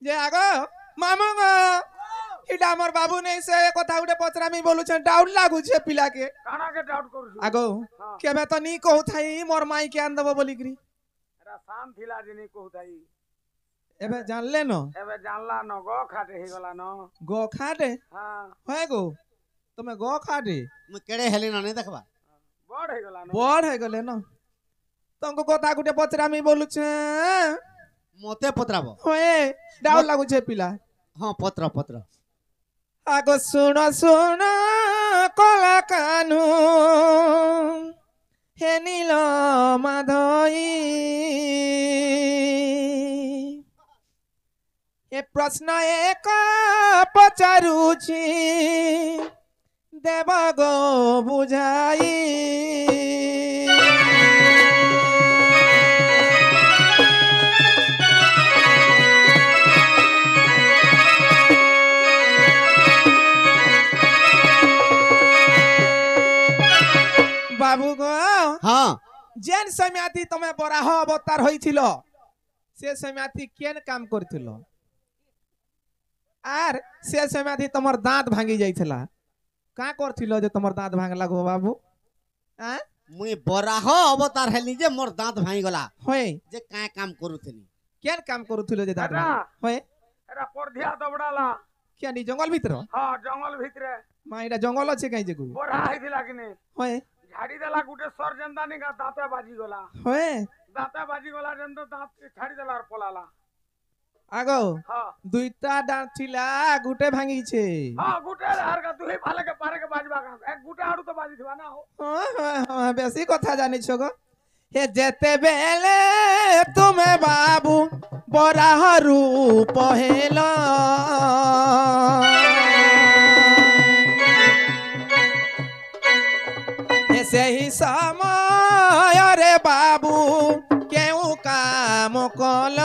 যে আগো মামা গো এটা আমার বাবু নেই সে কথা উঠে পচরামি বলুছে ডাউট লাগুছে পিলাকে কানাকে ডাউট করছু আগো হ্যাঁ কেবে তো নি কহুথাই মোর মাই কে আন দেব বলিকরি এটা শান থিলা জিনি কহুতাই এবে জানলে ন এবে জানলা ন গ খাটে হে গলা ন গো খাটে হ্যাঁ হয় গো তুমি গো খাটে ମୁଁ କେଡ଼େ ହେଲି ନ ନାଇଁ ଦେଖବା বড় হে গলা ন বড় হয়ে গেলে ন তোমাকে কথা গুটে পচরামি বলুছে ମୋତେ ପତ୍ରାବ হয়ে ডাউট লাগুছে পিলা ହଁ ପତ୍ର ପତ୍ର আগো শুনো শুনো কলা কানু হে নীল মাধই এ প্রশ্ন এক পচারুছি দেব গো বুঝাই বাবু গো ହଁ যেন সময়তি তুমি বরাহ অবতার হয়েছিল সে সময়তি কেন কাম করছিল আর সে সময়তি তোমার দাঁত ভাঙি যাইছিলা কা করছিল যে তোমার দাঁত ভাঙলা গো বাবু হ্যাঁ ମୁଇଁ ବରାହ ଅବତାର ହେଲି ଯେ ମୋର ଦାନ୍ତ ଭାଙ୍ଗିଗଲା হয় ଯେ କାଁ କାମ କରୁଥିଲି কেন কাম করছিল যে দাঁত এটা হয় এটা পরধিয়া দবড়ালা কেন এই জঙ্গল ভিতর হ্যাঁ জঙ্গল ভিতরে মা এটা জঙ্গল আছে কাই যে গো বড়া হইছিলা কিনে হয় ঝাড়ি দেলা গুটে সরজেন্দা নিগা দাঁতে বাজি গলা হয় দাঁতে বাজি গলা যেন দাঁত ছাড়ি দেলা আর পলালা আগো হ্যাঁ দুইটা দাঁত ছিলা গুটে ভাঙিছে হ্যাঁ গুটে আর কা দুই ফালেকে পারেকে বাজবা কা এক গুটে আড়ু তো বাজি দিবা না হো বেশি কথা জানিছ গো হে যেতে বেলে তুমি বাবু বরাহ রূপ হেল হে সেই সময় রে বাবু কেউ কাম কল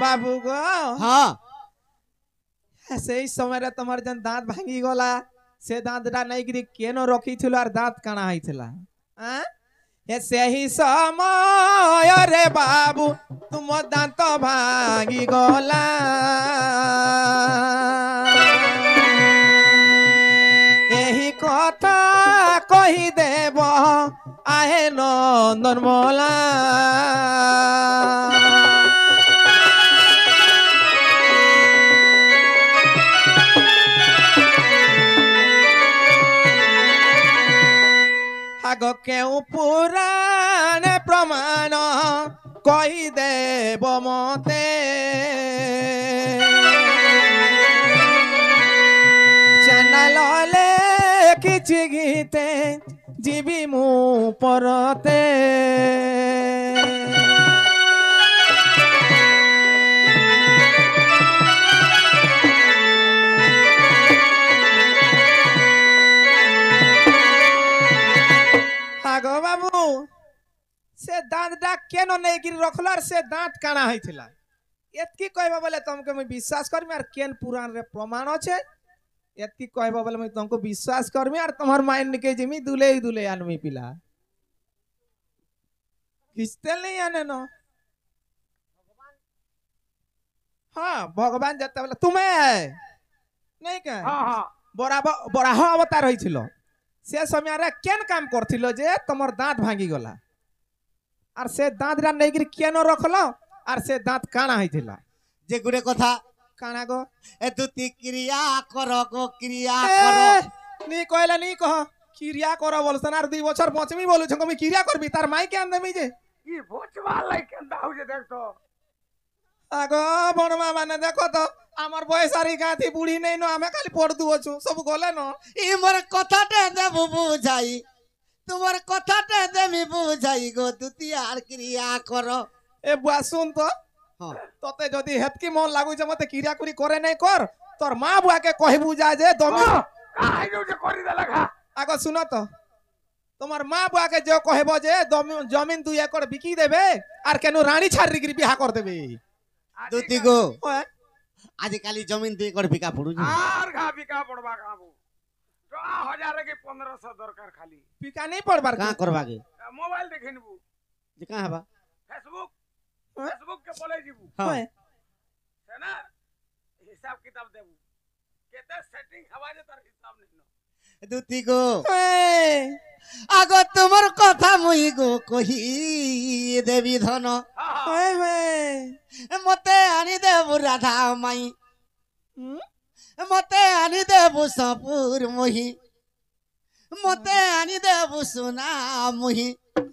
বাবু গো ହଁ সেই সময় তোমার যেন দাঁত ভাঙি গলা সে দাঁতটা নেইকি কেন রখিছিল আর দাঁত কানা হয়েছিল সেই সময় রে বাবু তোমার দাঁত ভাঙি গলা এই কথা কহি দেব আহে নন্দন মলা আগ কেউ পুরাণ প্রমাণ কই দেব মতে চ্যানেলে কিছু গীতে ଯିବି ମୁଁ ପରତେ আগো বাবু সে দাঁতটা কেন নেইকিরি রখল আর সে দাঁত কানা হয়েছিল এতকি কইবা বলে তোমাকে আমি বিশ্বাস করবি আর কেন পুরাণ রে প্রমাণ আছে এতকি কইবা বলে আমি তোমাকে বিশ্বাস করবি আর তোমার মাইন্ড নিকে জিমি দুলে দুলে আনমি পিলা কিস্তে নেই আনে ন হ্যাঁ ভগবান যেতে বলে তুমি নেই কে হ্যাঁ হ্যাঁ বরাহ অবতার হয়েছিল সে সময় কেন কাম করছিল যে তোমার দাঁত ভাঙি গলা আর সে দাঁতটা নেইকি কেন রখল আর সে দাঁত কানা হয়েছিল যে গুড়ে কথা কানা গো এ তুই ক্রিয়া কর গো ক্রিয়া এ, কর নি কইলা নি কহ ক্রিয়া কর বলছেন আর 2 বছর পচমি বলুছ আমি ক্রিয়া করবি তার মাই কে আনদেমি যে কি ভোজবার লাই কেন্দা হইছে দেখতো আগো বড়মা মানে দেখো তো আমার বয়স আর গাঁথি বুড়ি নেই নো আমি খালি পড় দুছু সব গলে ন ই মোর কথাটা দেব বুঝাই তোমার কথাটা দেমি বুঝাই গো তুই আর ক্রিয়া কর এ বুয়া শুন তো হ্যাঁ তোতে যদি হেতকি মন লাগুছে মতে ক্রিয়া করি করে নাই কর তোর মা বুয়াকে কহিবু যা যে দমি কাই যে করি দেলা খা আগো শুনো তো তোমার মা বুয়াকে যে কহিব যে জমিন 2 একর বিকি দেবে আর কেন রানী ছাড়ি বিহা কর দেবে দুতি গো হয় आजिकाली जमीन दुई एकड़ बिका पड़ू आर घा बिका पड़बा खाबू तो 1000 के 1500 दरकार खाली पिका नहीं पड़बार कहाँ करवा के मोबाइल देखिनबू जे कहाँ हबा फेसबुक हाँ? फेसबुक के बोले जीबू हाँ होए है ना हिसाब किताब देबू केते सेटिंग हवा जे तार हिसाब नहीं दुती गो होए आगो तुमर कथा मुई गो कही देवी धन हां होए होए मते आनी देबु राधा माई हम्म? मते आनी देबु सपुर मोही मते आनी देबु सोना मोही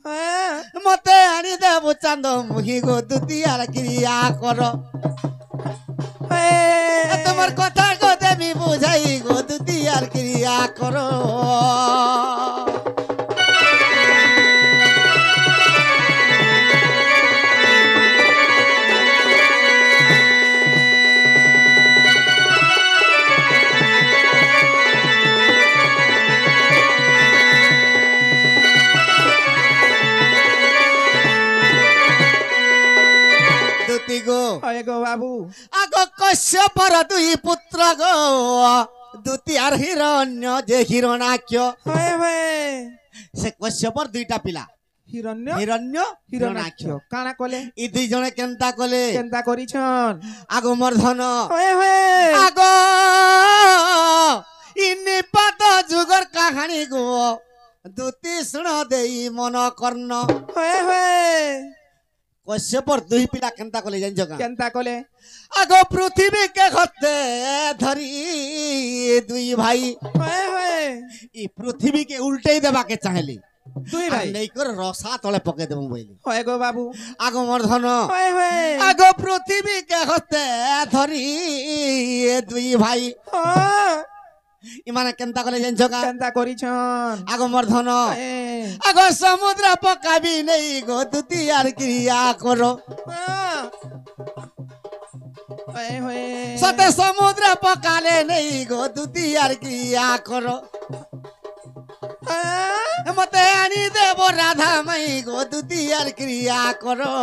होए मते आनी देबु चांद मोही गो दुतियार क्रिया करो होए তোমার কথা গো দেবী বুঝাই গো দুতিয়ার ক্রিয়া করো দুতি গো होए गो बाबू আগ কশ্যপর দুই পুত্র গো দুতিয়ার হিরণ্য যে হিরণাক্ষ होए होए সে কশ্যপর দুইটা পিলা हिरण्य হিরণ্য হিরণাক্ষ हिरण्याक्ष काना कोले ই দুই জনে কেনতা কলে केनता करिछन আগ মর্ধন होए होए আগ ইনি পাত যুগর কাহানি গো দুতি শুণ দেই মন কর্ণ होए होए কশ্যপর দুই পিলা কেনতা কলে জানছ কা केनता कोले আগ পৃথিবী কে ঘতে ধরি দুই ভাই होए होए ই পৃথিবী কে উল্টাই দেবাকে চাইলি दुई भाई নেই করে রসা তলে পকে দেবো বইলি होए गो बाबू আগ মর্ধন होए होए আগ পৃথিবী কে ঘতে ধরি দুই ভাই हो ইমানে কেনতা কলে জানছ কা केनता करिछन আগ মর্ধন होए আগ সমুদ্র পকাবি নেই গো দুতিয়ার ক্রিয়া করো होए होए সতে সমুদ্র পকালে নেই গো দুতিয়ার ক্রিয়া করো মতে আনি দেব রাধা মাই গো দুতিয়ার ক্রিয়া করো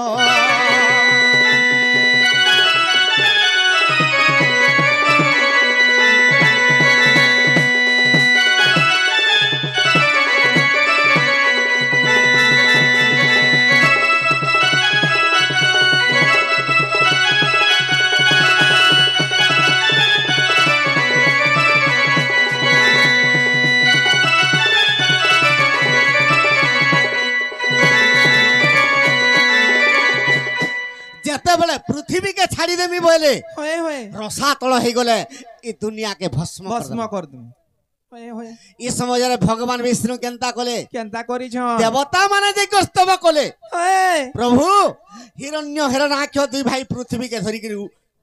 যেতেবেলে পৃথিবীকে ছাড়ি দেমি বলে होए होए রসা তল হয়ে গলে এই দুনিয়াকে ভস্ম भस्म ভস্ম कर दूं होए होए এই সমাজরে ভগবান বিষ্ণু কেনতা কলে केनता करिछन দেবতা মানে যে গস্তব কলে होए প্রভু হিরণ্য হিরণাক্ষ দুই ভাই পৃথিবীকে ধরিকি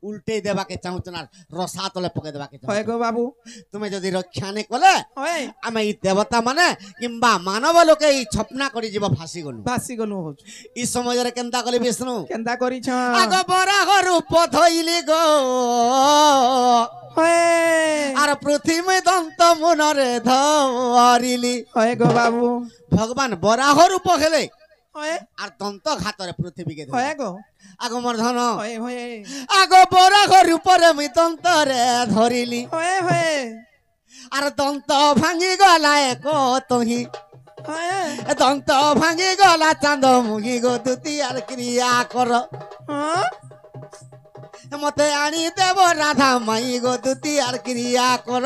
উল্টে দেবাকে চাহুছ না রসা তলে পকে দেবাকে होए চাহুছ गो बाबू তুমি যদি রক্ষা নে কলে होए আমি এই দেবতা মানে কিংবা মানব লোকে এই ছপনা করে যাব ফাঁসি গলু बासी गनु हो এই সমাজরে কেনতা কলে বিষ্ণু केनता करिछन আগ বরাহ রূপ ধইলি গো होए আর পৃথিবী দন্ত মনরে ধরিলি होए गो बाबू ভগবান বরাহ রূপ হেলে होए আর দন্ত ঘাতরে পৃথিবীকে ধরিলি। होए गो আগ মর্ধন होए होए আগ বরাহ রূপরে মুই দন্তরে ধরিলি होए होए আর দন্ত ভাঙি গলা এক তহি होए দন্ত ভাঙি গলা চাঁদ মুহি গো দুতিয়ার ক্রিয়া কর हां মতে আনি দেব রাধা মাই গো দুতিয়ার ক্রিয়া কর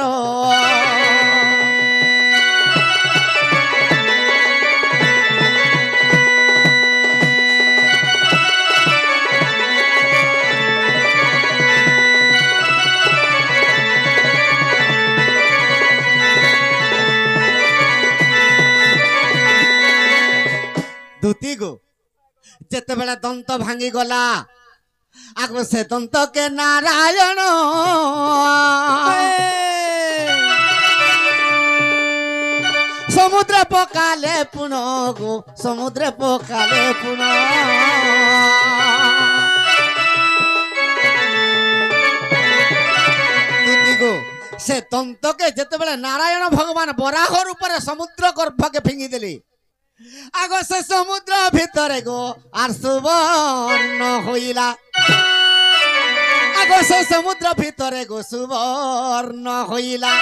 দুতি গো যেতেবেলে দন্ত ভাঙি গলা আগ সে দন্তকে নারায়ণ সমুদ্রে পকালে পুন গো সমুদ্রে পকালে পুন দুতি গো সে দন্তকে যেতেবেলে নারায়ণ ভগবান বরাহ রূপরে সমুদ্র গর্ভকে ফিঙ্গি দেলি আগ সে সমুদ্র ভিতরে গো আর সুবর্ণ হইলা আগ আগো সে সমুদ্র ভিতরে গো সুবর্ণ হইলা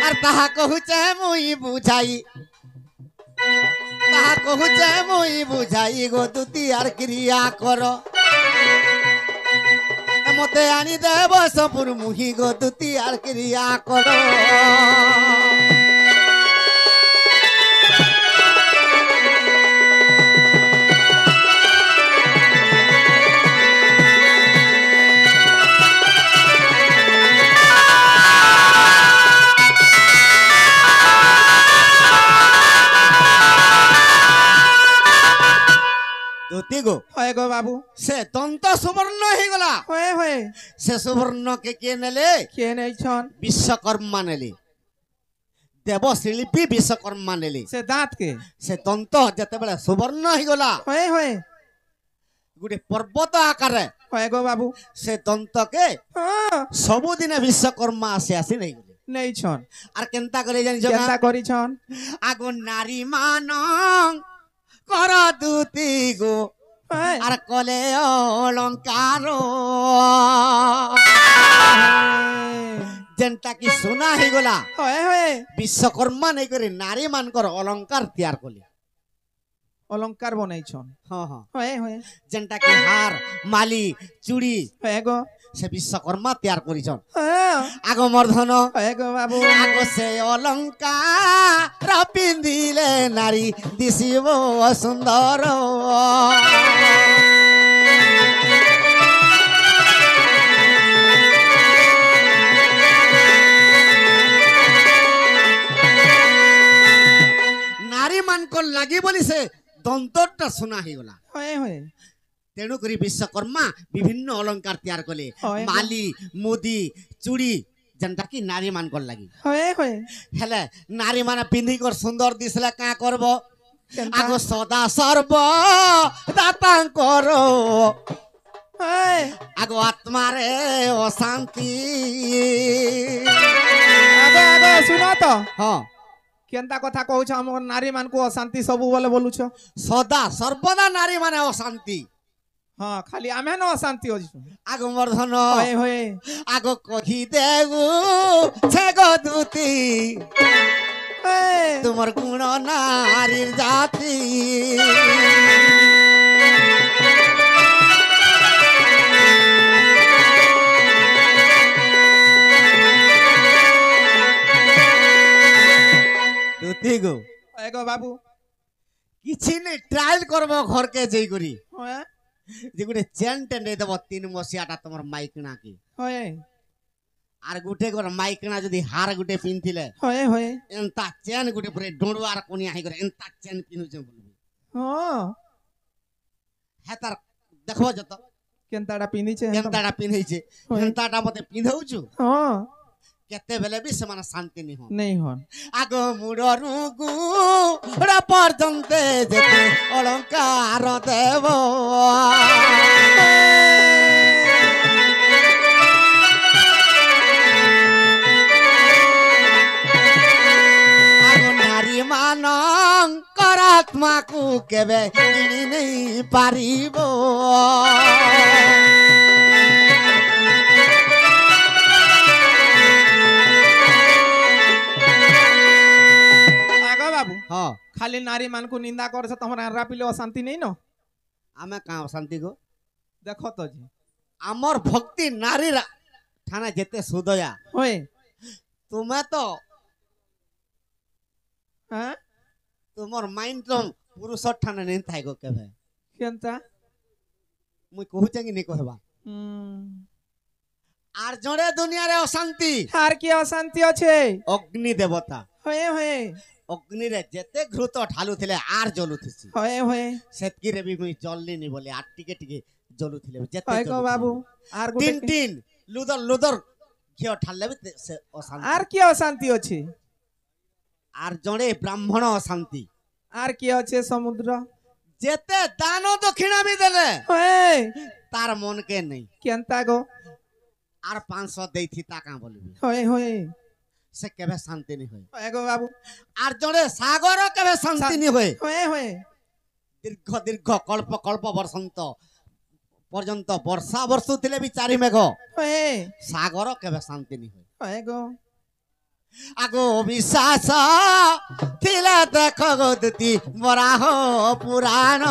আর তাহা কহুছে মুই বুঝাই তাহা কহুছে মুই বুঝাই গো দুতি আর ক্রিয়া কর মতে আনি দেব সপুর মুহি গো দুতি আর ক্রিয়া কর দুতি গো হয় গো বাবু সে তন্ত সুবর্ণ হয়ে গলা হয়ে হয়ে সে সুবর্ণকে কে নেলে কে নেইছন বিশ্বকর্মা নেলে দেবশিল্পী বিশ্বকর্মা নেলে সে দাঁত কে সে তন্ত যেতেবেলে সুবর্ণ হয়ে গলা হয়ে হয়ে গোটে পর্বত আকারে হয় গো বাবু সে দন্তকে হ্যাঁ ସବୁଦିନେ ବିଶ୍ୱକର୍ମା ଆସି ନେଇ ଗଲେ ନେଇଛନ୍ আর কেনতা করে জানিছ କେନ୍ତା କରିଛନ୍ আগ নারী মান কর দুতি গো হ্যাঁ আর কলে অলঙ্কার যেনটা কি সোনা হয়ে গলা হয়ে হয়ে বিশ্বকর্মা নেই করে নারী মানকর অলঙ্কার তৈয়ার কলে অলঙ্কার বনাইছନ୍ হ্যাঁ হ্যাঁ হয়ে হয়ে যেনটা কি হার মালি চুড়ি হয়ে গো সে বিশ্বকর্মা তৈয়ার করিছন হ্যাঁ আগ মর্ধন হয়ে গো বাবু আগ সে অলঙ্কার পিন্ধিলে নারী দিশিব সুন্দর নারী মানকর লাগি বলি সে দন্তটা সোনা হয়ে গলা হয়ে হয়ে তেণু করে বিশ্বকর্মা বিভিন্ন অলঙ্কার তৈয়ার কলে হয়। মালি মুদি চুড়ি যেনটা কি নারী মানকর লাগি হয়ে হয়ে হেলে নারী মানে পিন্ধিকর সুন্দর দিসলে কা করব কেনতা আগ সদা সর্ব দাতাঙ্কর হয়ে আগ আত্মারে অশান্তি আগে আগে শুন তো হ্যাঁ কেনতা কথা কହୁଛ ଆମ ନାରୀ ମାନଙ୍କୁ ଅଶାନ୍ତି ସବୁ ବୋଲେ ବୋଲୁଛ সদা সর্বদা নারী মানে অশান্তি ହଁ ଖାଲି ଆମେ ନ ଅଶାନ୍ତି ଅଛୁ আগ মর্ধন ହଏ ହଏ আগ কহি দেগু ছেগো দুতি ହଏ তোমার গুণ নারীর জাতি দুতি গো ହଏ ଗୋ ବାବୁ କିଛି নেই ট্রায়াল করব ঘরকে যেই করি ହଏ যে গোটে চেন টেনে দেব 3 মসিয়াটা তোমার মাইকনা কি ହଏ আর গোটে করে মাইকনা যদি হার গোটে পিনথিলে ହଏ ହଏ এন্তা চেন গোটে পরে ডোড়ুয়ার কোনিয়া হই করে এন্তা চেন পিনুছে বলবি ହଁ হ্যাঁ তার দেখো যত କେନ୍ତାଟା ପିନ୍ଧିଛେ কেনতাটা পিনইছে হয়। কেনতাটা মতে পিনউছু ହଁ কেতে বেলে বি সমান শান্তি নি হন ନେଇ ହନ୍ আগ মুড়রু গুড়া পর্যন্ত যেতে অলঙ্কার দেব আগ নারী মানঙ্কর আত্মাকু কেবে কিনি নেই পারিব ଆଗ ବାବୁ হ্যাঁ ଖାଲି ନାରୀ ମାନଙ୍କୁ ନିନ୍ଦା କରୁଛ ତମର ଆରା ପିଲେ ଅଶାନ୍ତି ନେଇ ନ আমি কাঁ অশান্তি গো ଦେଖ ତ ଜି আমার ভক্তি নারীরা থানা যেতে সুদয়া ହଏ তুমি তো ହଁ তোমার মাইন্ড তো পুরুষ ঠানে নেই থাই গো কেবে କେନ୍ତା মুই কহুছে কি নি কহবা আর জড়ে দুনিয়ারে অশান্তি আর কি অশান্তি আছে অগ্নি দেবতা হয়ে হয়ে অগ্নিরে যেতে ঘৃত ঢালুଥିଲେ আর জ্বলুথিছি হয়ে হয়ে সেতকিরে বি মুই জ্বললিনি বলে আর টিকে টিকে জ্বলুଥିଲେ যেতে হয়ে গো বাবু আর তিন গোটে তিন লুদর লুদর ঘিও ঠাললে বি সে অশান্তি আর কি অশান্তি আছে আর জড়ে ব্রাহ্মণ অশান্তি আর কি আছে সমুদ্র যেতে দান দক্ষিণা বি দেলে হয়ে তার মনকে নেই কেন্তা গো আর 500 দেইথি তা কাঁ বলবি হয়ে হয়ে সে কেবে শান্তি নি হয় হয়ে গো বাবু আর জড়ে সাগর কেবে শান্তি নি হয় হয়ে হয়ে দীর্ঘ দীর্ঘ কল্প কল্প বর্ষন্ত পর্যন্ত বর্ষা বর্ষুଥିଲେ ବି ଚାରି ମେଘ ହଏ ସାଗର କେବେ ଶାନ୍ତି ନି ହୁଏ ହଏ ଗୋ আগো বিশ্বাস ଥିଲା ଦେଖ ଗଦତି ବରାହ ପୁରାଣ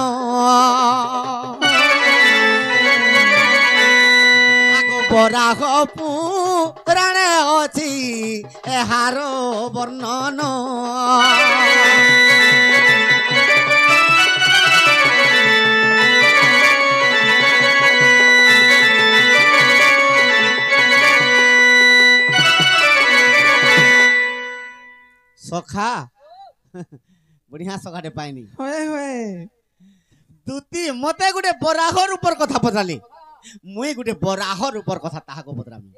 আগো বরাহ পুরাণ ଅଛି ଏହାର ବର୍ଣ୍ଣନ ସଖା ବଢିଆ ସଖାଟେ ପାଇନି ହଏ ହଏ ଦୁତି ମତେ ଗୋଟେ ବରାହର ଉପର କଥା ପଚାରିଲି ମୁଇଁ ଗୋଟେ ବରାହର ଉପର କଥା ତାହାକୁ ପଚାରାମି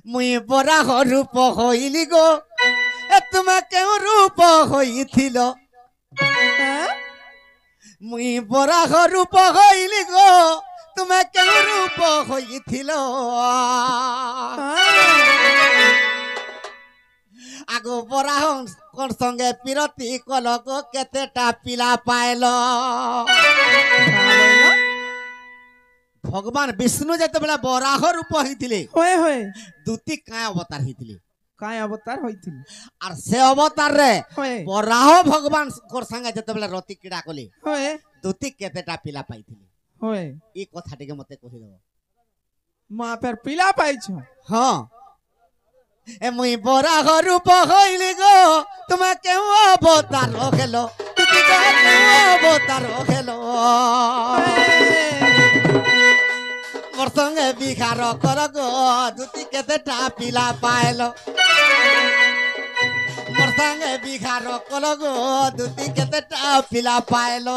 ମୁଇଁ ବରାହ ରୂପ ହଇଲି ଗୋ ଏ ତୁମେ କେଉଁ ରୂପ ହଇଥିଲ ମୁଇଁ ବରାହ ରୂପ ହଇଲି ଗୋ ତୁମେ କେଉଁ ରୂପ ହଇଥିଲ আগো বরাহ কোন সঙ্গে পিরতি কলক কেতেটা পিলা পাইল ভগবান বিষ্ণু যেতবেলে বরাহ রূপ হইতিলে হয়ে হয়ে দুতি কায় অবতার হইতিলে কায় অবতার হইছিল আর সে অবতার রে হয়ে বরাহ ভগবান কোর সঙ্গে যেতবেলে রতি ক্রীড়া কলে হয়ে দুতি কেতেটা পিলা পাইতিলে হয়ে এই কথাটিকে মতে কহি দেব মা ফের পিলা পাইছ হ্যাঁ এ মুই বরাহ রূপ হইলি গো তুমি কেউ অবতার খেল তুমি কেউ অবতার খেল মোর সঙ্গে বিহার কর গো দুটি কেতেটা পিলা পাইল মোর সঙ্গে বিহার কর গো দুটি কেতেটা পিলা পাইল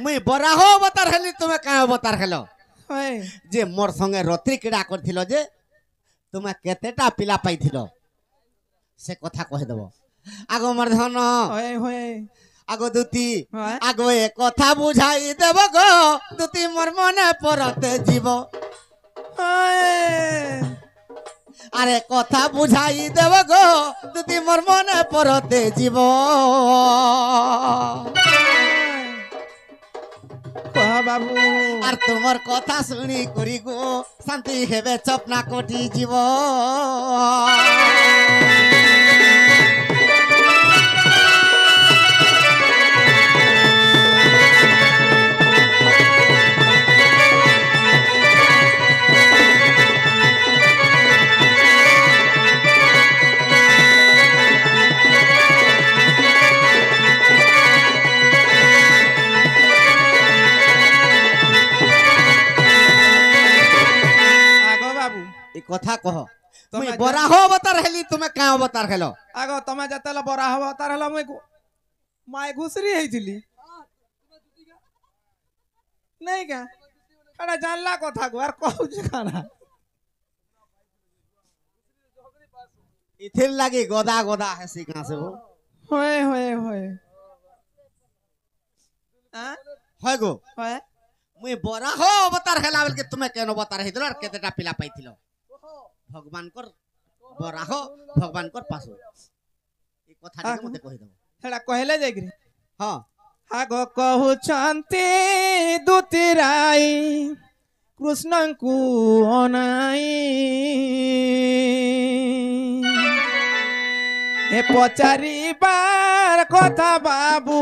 মুই বরাহ অবতার হেলি তুমি কায় অবতার হেল হয়ে যে মোর সঙ্গে রত্রি ক্রীড়া করছিল যে তুমি কেতেটা পিলা পাইছিল সে কথা কহে দেব আগ মোর ধন হয়ে হয়ে আগ দুতি হ্যাঁ। আগ এ কথা বুঝাই দেব গো দুতি মোর মনে পরতে জীব আরে কথা বুঝাই দেব গো দুতি মোর মনে পরতে জীব বাবু আর তোমার কথা শুনি করি গো শান্তি হেবে চপনা কোটি জীব কথা কহ তুমি বরাহ অবতার হেলি তুমি কায় অবতার হেল আগ তুমি যেতেলে বরা হব তার হলো মুই মাই ঘুষরি হইছিলি নাই কা এটা জানলা কথা গো আর কহুছ কানা ইথির লাগি গদা গদা হেসি কাছে গো হয়ে হয়ে হয়ে হয় গো হয়ে মুই বরাহ অবতার হেলা বলকে তুমি কেন অবতার হইছিল আর কেতেটা পিলা পাইছিল ভগবান কর বরাহ ভগবান কর পাশো এই কথাটাকে মতে কই দেব সেটা কহিলে যাইকি হ্যাঁ আগ কহুছন্তি দুতিরাই কৃষ্ণଙ୍କୁ অনাই এ পচারিবার কথা বাবু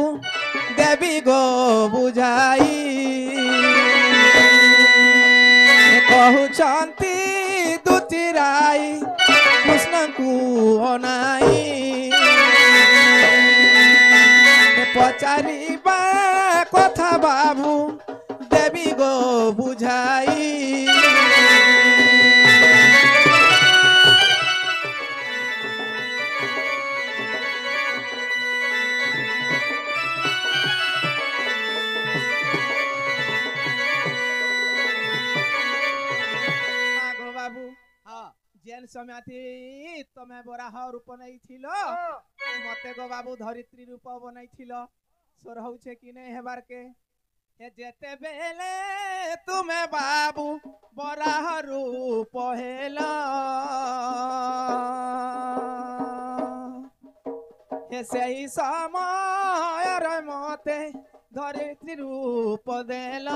দেবী গো বুঝাই কহুছন্তি দুতিরাই কৃষ্ণଙ୍କୁ অনাই পচারিবা কথা বাবু দেবী গো বুঝাই ସମୟତି ତମେ ବରାହ ରୂପ ନେଇଥିଲ ମତେ ଗୋ ବାବୁ ଧରିତ୍ରୀ ରୂପ ବନେଇଥିଲ ସ୍ୱର ହଉଛେ କି ନେଇ ହେବାର କେ ଯେତେବେଳେ ତୁମେ ବାବୁ ବରାହ ରୂପ ହେଲ ସେହି ସମୟରେ ମତେ ଧରିତ୍ରୀ ରୂପ ଦେଲ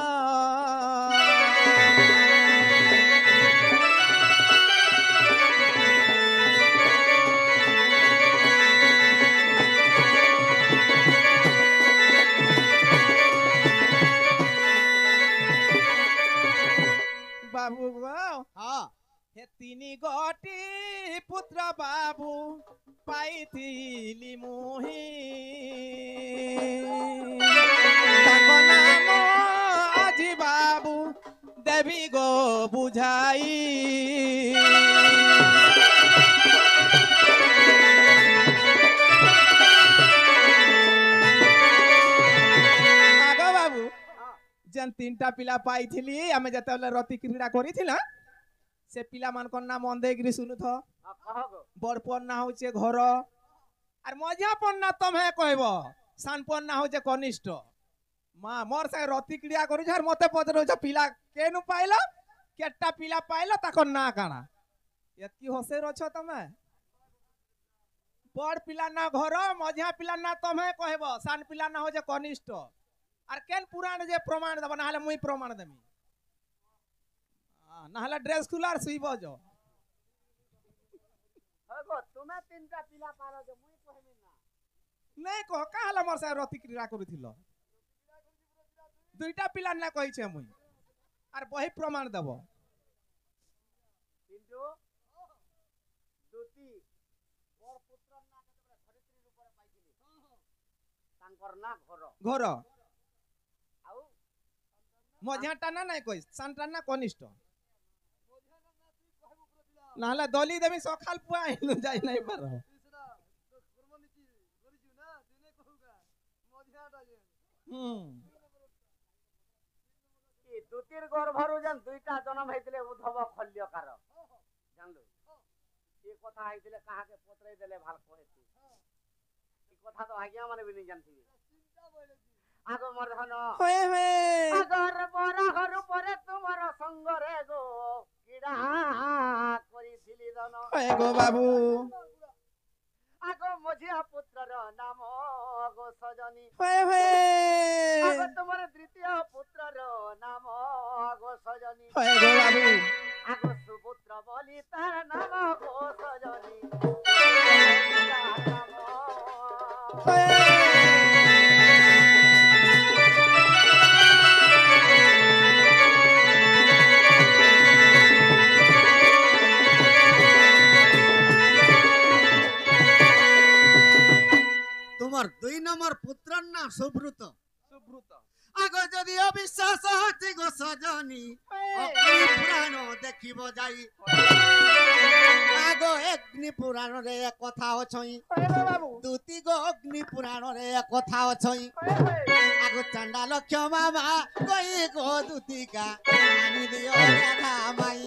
बाबू हाँ हे तीनी गोटी पुत्र बाबू पाइथिली मुही ताको नाम आजी बाबू देवी गो बुझाई आगो बाबू जेन तीनटा पिला पाइथिली आमे जतेबेले रति क्रीड़ा करिथिला से पिला मानकर नाम अंधेगिरी सुनुथ बड़पन ना होचे घर आर मजापन ना तमे कहब सानपन ना होचे कनिष्ठ मां मोर से रति क्रीड़ा करू छार मते पचरो छ पिला केनु पाइलो केटा पिला पाइलो ताको ना काना एतकी हसे रछ तमे बड़ पिला ना घर मझा पिला ना तमे कहब सान पिला ना होचे कनिष्ठ आर केन पुराण जे प्रमाण दब ना हले मुई प्रमाण देमी ना हले ड्रेस खुलार सुइब जो हगो तुमे तीनटा पिला पारो जे मुई कहमी ना नहीं कह का हले मोर से रति क्रीड़ा करूथिलो दुईटा पिला ना कहि छे मुई आर बही प्रमाण देब किंतु दुती और पुत्र ना केतबे धरित्री रूपरे पाइथिली तांकर ना घर घर आउ मझाटा ना नहीं कहि सानटा ना कनिष्ठ ना हले दली देमी सखाल पुआ आइलु जाई नहीं पारो ई दुतीर गर्भरु जन दुईटा जन्म हेतिले उद्धव खल्यकार जानलु ई कथा हेतिले कहा के पत्रै देले भाल कहेती ई कथा तो आज्ञा माने भी नहीं जानथि आगो मरधन होए होए अगर बरा घर परे तुमर संग रे गो किडा करिथिली दन होए गो बाबू आगो मझिया पुत्रर नाम गो सजनी होए होए आगो तुमर द्वितीय पुत्रर नाम गो सजनी होए गो बाबू आगो सुपुत्र बलि तार नाम गो सजनी होए তোমার 2 নম্বর পুত্রর নাম সুব্রত सुब्रुत আগে যদি অবিশ্বাস হচ্ছে গো সজনী অগ্নি পুরাণ দেখিব যাই আগে অগ্নি পুরাণ রে কথা অছই होए गो बाबू দুতি গো অগ্নি পুরাণ রে কথা অছই আগে চন্ডা লক্ষ্য মামা কই গো দুতিকা আনি দিও রাধা মাই